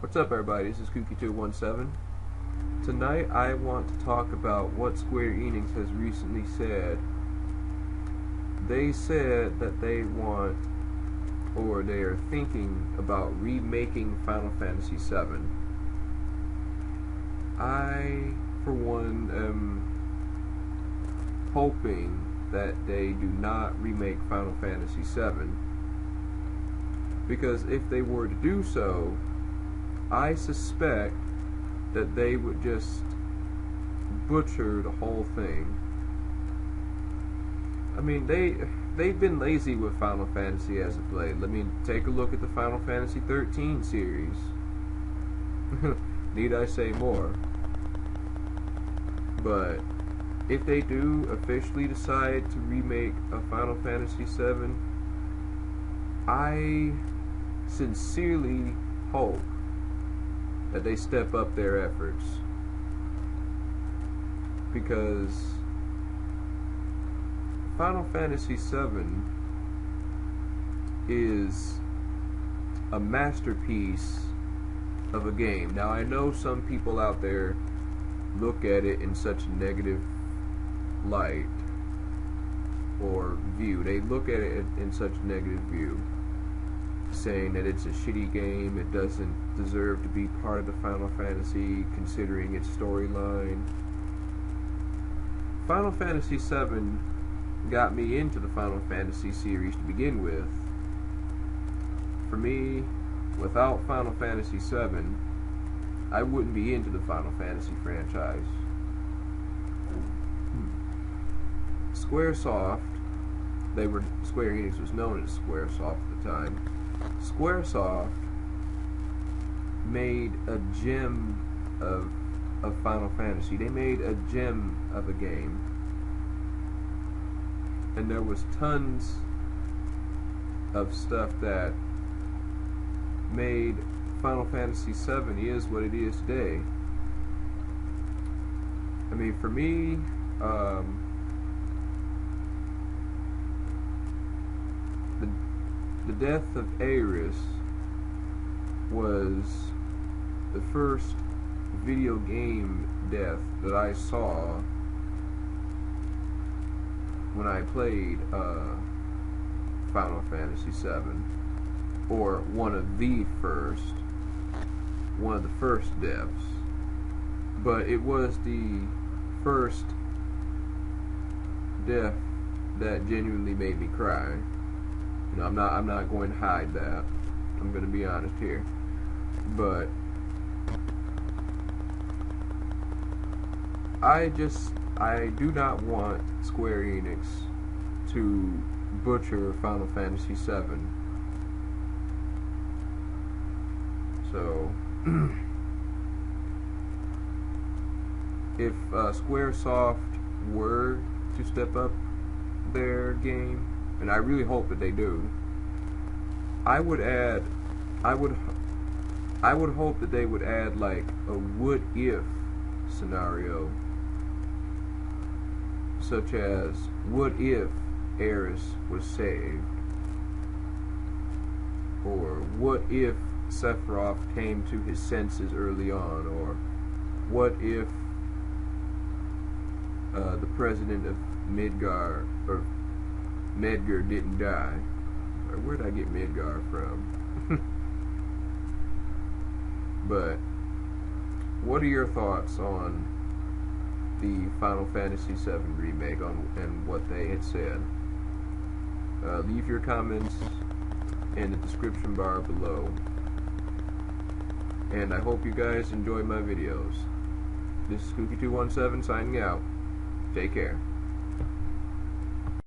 What's up, everybody? This is Kooky217. Tonight I want to talk about what Square Enix has recently said. They said that they want, or they are thinking about remaking Final Fantasy VII. I, for one, am hoping that they do not remake Final Fantasy VII, because if they were to do so, I suspect that they would just butcher the whole thing. I mean, they've been lazy with Final Fantasy as of late. Let me take a look at the Final Fantasy 13 series. Need I say more? But if they do officially decide to remake a Final Fantasy VII, I sincerely hope that they step up their efforts, because Final Fantasy VII is a masterpiece of a game. Now, I know some people out there look at it in such a negative light or view. They look at it in such a negative view, saying that it's a shitty game, it doesn't deserve to be part of the Final Fantasy considering its storyline. Final Fantasy VII got me into the Final Fantasy series to begin with. For me, without Final Fantasy VII, I wouldn't be into the Final Fantasy franchise. Squaresoft, Square Enix was known as Squaresoft at the time. Squaresoft made a gem of Final Fantasy. They made a gem of a game, and there was tons of stuff that made Final Fantasy VII is what it is today. I mean, for me, the death of Aeris was the first video game death that I saw when I played Final Fantasy VII, or one of the first deaths. But it was the first death that genuinely made me cry. You know, I'm not going to hide that. I'm going to be honest here. But I do not want Square Enix to butcher Final Fantasy VII. So if Squaresoft were to step up their game, and I really hope that they do, I would hope that they would add like a what if scenario, such as what if Aeris was saved, or what if Sephiroth came to his senses early on, or what if the president of Midgar or Medgar didn't die. Or where'd I get Midgar from? But what are your thoughts on the Final Fantasy VII Remake and what they had said? Leave your comments in the description bar below. And I hope you guys enjoy my videos. This is Kooky217 signing out. Take care.